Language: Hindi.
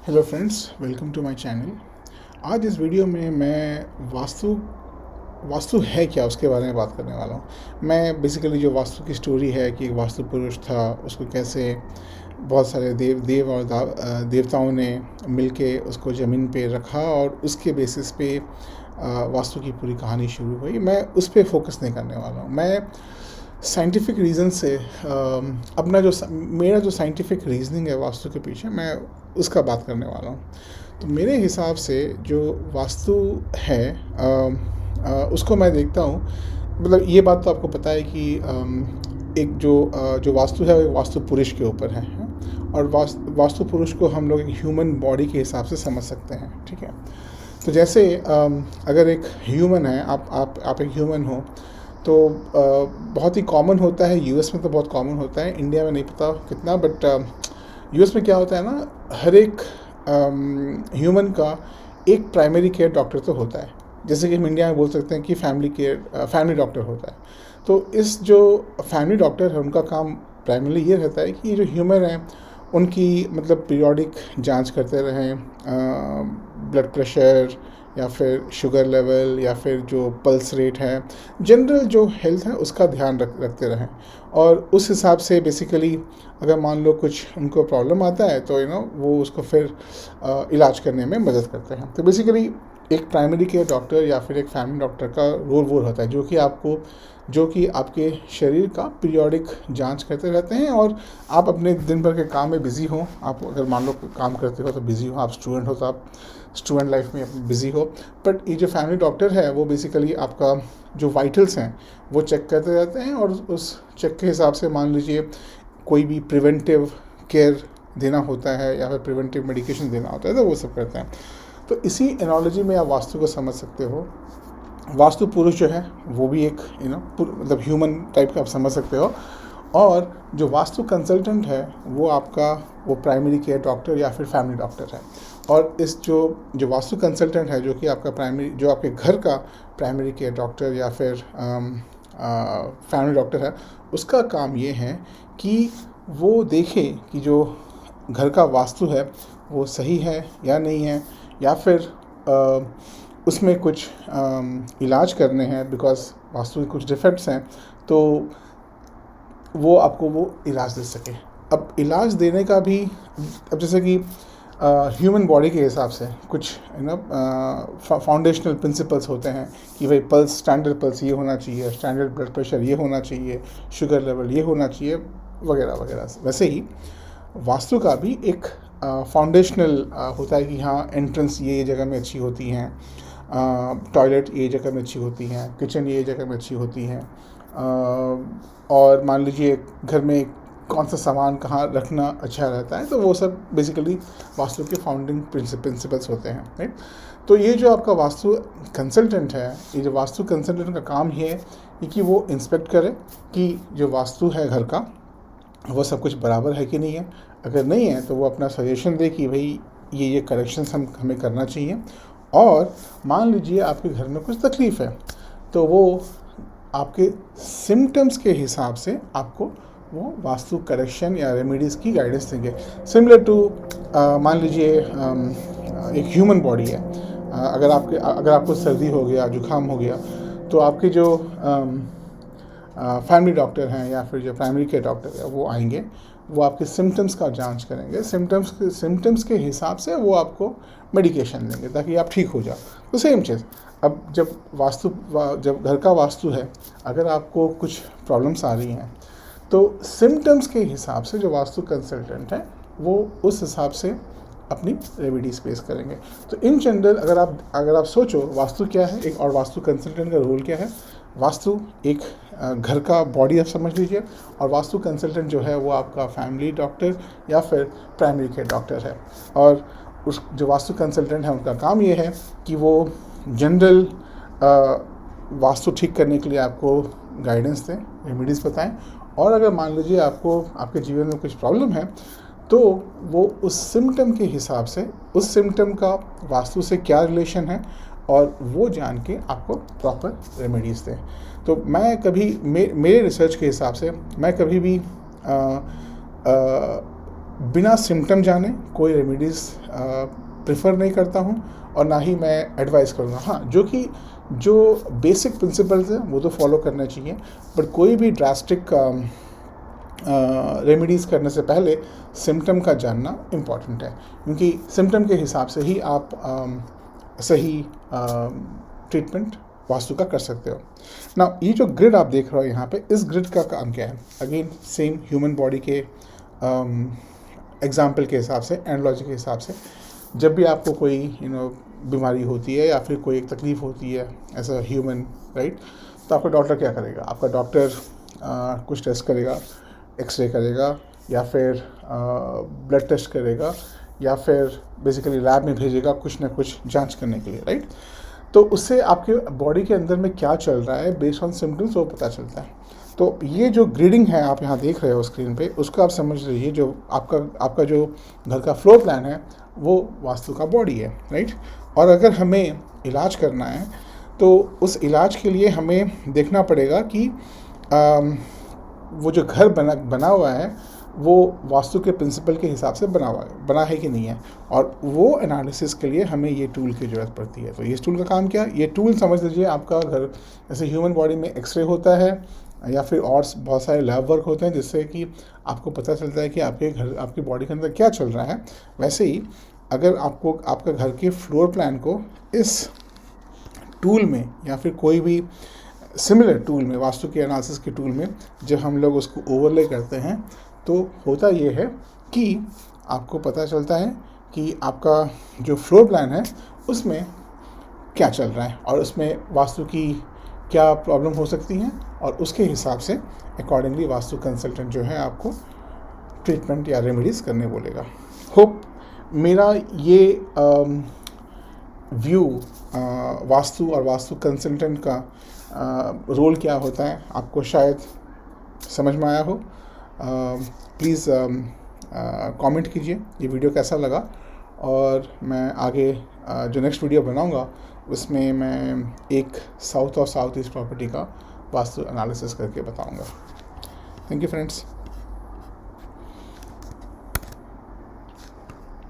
Hello friends, welcome to my channel. आज इस वीडियो में मैं वास्तु वास्तु है क्या उसके बारे में बात करने वाला हूँ। मैं बेसिकली जो वास्तु की स्टोरी है कि एक वास्तु पुरुष था, उसको कैसे बहुत सारे देवताओं ने मिलके उसको ज़मीन पे रखा और उसके बेसिस पे वास्तु की पूरी कहानी शुरू हुई। मैं उस पर फोकस नहीं करने वाला हूँ। मैं साइंटिफिक रीज़न से मेरा जो साइंटिफिक रीजनिंग है वास्तु के पीछे, मैं उसका बात करने वाला हूँ। तो मेरे हिसाब से जो वास्तु है, उसको मैं देखता हूँ, मतलब ये बात तो आपको पता है कि एक जो वास्तु है वो वास्तु पुरुष के ऊपर है। और वास्तु पुरुष को हम लोग एक ह्यूमन बॉडी के हिसाब से समझ सकते हैं, ठीक है। तो जैसे अगर एक ह्यूमन है, आप एक ह्यूमन हो, तो बहुत ही कॉमन होता है। यूएस में तो बहुत कॉमन होता है, इंडिया में नहीं पता कितना, बट यूएस में क्या होता है ना, हर एक ह्यूमन का एक प्राइमरी केयर डॉक्टर तो होता है। जैसे कि हम इंडिया में बोल सकते हैं कि फैमिली डॉक्टर होता है। तो इस जो फैमिली डॉक्टर है, उनका काम प्राइमरी ये रहता है कि ये जो ह्यूमन है उनकी मतलब पीरियोडिक जांच करते रहें, ब्लड प्रेशर या फिर शुगर लेवल या फिर जो पल्स रेट है, जनरल जो हेल्थ है उसका ध्यान रखते रहें। और उस हिसाब से बेसिकली अगर मान लो कुछ उनको प्रॉब्लम आता है तो वो उसको फिर इलाज करने में मदद करते हैं। तो बेसिकली एक प्राइमरी केयर डॉक्टर या फिर एक फैमिली डॉक्टर का रोल वो होता है जो कि आपके शरीर का पीरियोडिक जांच करते रहते हैं। और आप अपने दिन भर के काम में बिज़ी हो, आप अगर मान लो काम करते हो तो बिज़ी हो, आप स्टूडेंट हो तो आप स्टूडेंट लाइफ में बिज़ी हो, बट ये जो फैमिली डॉक्टर है वो बेसिकली आपका जो वाइटल्स हैं वो चेक करते रहते हैं। और उस चेक के हिसाब से मान लीजिए कोई भी प्रिवेंटिव केयर देना होता है या फिर प्रिवेंटिव मेडिकेशन देना होता है तो वो सब करते हैं। तो इसी एनालॉजी में आप वास्तु को समझ सकते हो। वास्तु पुरुष जो है वो भी एक मतलब ह्यूमन टाइप का आप समझ सकते हो। और जो वास्तु कंसल्टेंट है वो प्राइमरी केयर डॉक्टर या फिर फैमिली डॉक्टर है। और इस जो वास्तु कंसल्टेंट है, जो कि जो आपके घर का प्राइमरी केयर डॉक्टर या फिर फैमिली डॉक्टर है, उसका काम ये है कि वो देखे कि जो घर का वास्तु है वो सही है या नहीं है, या फिर उसमें कुछ इलाज करने हैं, बिकॉज वास्तु के कुछ डिफेक्ट्स हैं, तो वो आपको वो इलाज दे सके। अब इलाज देने का भी, अब जैसे कि ह्यूमन बॉडी के हिसाब से कुछ फाउंडेशनल प्रिंसिपल्स होते हैं कि भाई पल्स, स्टैंडर्ड पल्स ये होना चाहिए, स्टैंडर्ड ब्लड प्रेशर ये होना चाहिए, शुगर लेवल ये होना चाहिए, वगैरह वगैरह। वैसे ही वास्तु का भी एक फाउंडेशनल होता है कि हाँ, एंट्रेंस ये जगह में अच्छी होती हैं, टॉयलेट ये जगह में अच्छी होती हैं, किचन ये जगह में अच्छी होती हैं, और मान लीजिए घर में कौन सा सामान कहाँ रखना अच्छा रहता है। तो वो सब बेसिकली वास्तु के फाउंडिंग प्रिंसिपल्स होते हैं, राइट। तो ये जो आपका वास्तु कंसल्टेंट है, ये जो वास्तु कंसल्टेंट का काम ये है कि वो इंस्पेक्ट करे कि जो वास्तु है घर का वो सब कुछ बराबर है कि नहीं है। अगर नहीं है तो वो अपना सजेशन दे कि भाई ये करेक्शंस हमें करना चाहिए। और मान लीजिए आपके घर में कुछ तकलीफ़ है तो वो आपके सिम्टम्स के हिसाब से आपको वो वास्तु करेक्शन या रेमेडीज़ की गाइडेंस देंगे। सिमिलर टू मान लीजिए एक ह्यूमन बॉडी है, अगर आपको सर्दी हो गया, जुकाम हो गया, तो आपके जो फैमिली डॉक्टर हैं या फिर जो प्राइमरी केयर डॉक्टर है वो आएंगे, वो आपके सिम्टम्स का जांच करेंगे, सिम्टम्स के हिसाब से वो आपको मेडिकेशन देंगे ताकि आप ठीक हो जाओ। तो सेम चीज़, अब जब घर का वास्तु है, अगर आपको कुछ प्रॉब्लम्स आ रही हैं तो सिम्टम्स के हिसाब से जो वास्तु कंसल्टेंट है वो उस हिसाब से अपनी रेमेडीज पेश करेंगे। तो इन जनरल अगर आप सोचो वास्तु क्या है एक, और वास्तु कंसल्टेंट का रोल क्या है। वास्तु एक घर का बॉडी आप समझ लीजिए, और वास्तु कंसल्टेंट जो है वो आपका फैमिली डॉक्टर या फिर प्राइमरी केयर डॉक्टर है। और उस जो वास्तु कंसल्टेंट है उनका काम ये है कि वो जनरल वास्तु ठीक करने के लिए आपको गाइडेंस दें, रेमेडीज़ बताएं। और अगर मान लीजिए आपको आपके जीवन में कुछ प्रॉब्लम है तो वो उस सिम्टम के हिसाब से, उस सिम्टम का वास्तु से क्या रिलेशन है, और वो जान के आपको प्रॉपर रेमेडीज़ दें। तो मैं कभी मेरे रिसर्च के हिसाब से मैं कभी भी बिना सिम्टम जाने कोई रेमेडीज़ प्रेफर नहीं करता हूँ और ना ही मैं एडवाइस करूँगा। हाँ, जो बेसिक प्रिंसिपल्स हैं वो तो फॉलो करना चाहिए, बट कोई भी ड्रास्टिक रेमेडीज़ करने से पहले सिम्टम का जानना इम्पॉर्टेंट है, क्योंकि सिम्टम के हिसाब से ही आप सही ट्रीटमेंट वास्तु का कर सकते हो ना। ये जो ग्रिड आप देख रहे हो यहाँ पे, इस ग्रिड का काम क्या है? अगेन सेम ह्यूमन बॉडी के एग्जाम्पल के हिसाब से, एनालॉजी के हिसाब से, जब भी आपको कोई बीमारी होती है या फिर कोई एक तकलीफ़ होती है एज अ ह्यूमन, राइट, तो आपका डॉक्टर क्या करेगा? आपका डॉक्टर कुछ टेस्ट करेगा, एक्सरे करेगा या फिर ब्लड टेस्ट करेगा या फिर बेसिकली लैब में भेजेगा कुछ ना कुछ जांच करने के लिए, राइट। तो उससे आपके बॉडी के अंदर में क्या चल रहा है बेस्ड ऑन सिम्टम्स वो पता चलता है। तो ये जो ग्रिडिंग है आप यहाँ देख रहे हो स्क्रीन पे, उसको आप समझ लीजिए, जो आपका जो घर का फ्लोर प्लान है वो वास्तु का बॉडी है, राइट। और अगर हमें इलाज करना है तो उस इलाज के लिए हमें देखना पड़ेगा कि वो जो घर बना हुआ है वो वास्तु के प्रिंसिपल के हिसाब से बना है कि नहीं है, और वो एनालिसिस के लिए हमें ये टूल की ज़रूरत पड़ती है। तो ये टूल का काम क्या? ये टूल समझ लीजिए आपका घर, जैसे ह्यूमन बॉडी में एक्सरे होता है या फिर और बहुत सारे लैब वर्क होते हैं जिससे कि आपको पता चलता है कि आपकी बॉडी के अंदर क्या चल रहा है। वैसे ही अगर आपका घर के फ्लोर प्लान को इस टूल में या फिर कोई भी सिमिलर टूल में, वास्तु के एनालिसिस के टूल में जब हम लोग उसको ओवरले करते हैं तो होता ये है कि आपको पता चलता है कि आपका जो फ्लोर प्लान है उसमें क्या चल रहा है और उसमें वास्तु की क्या प्रॉब्लम हो सकती हैं, और उसके हिसाब से अकॉर्डिंगली वास्तु कंसल्टेंट जो है आपको ट्रीटमेंट या रेमेडीज़ करने बोलेगा। होप मेरा ये व्यू वास्तु और वास्तु कंसल्टेंट का रोल क्या होता है आपको शायद समझ में आया हो। प्लीज़ कमेंट कीजिए ये वीडियो कैसा लगा, और मैं आगे जो नेक्स्ट वीडियो बनाऊंगा उसमें मैं एक साउथ और साउथ ईस्ट प्रॉपर्टी का वास्तु एनालिसिस करके बताऊंगा। Thank you friends.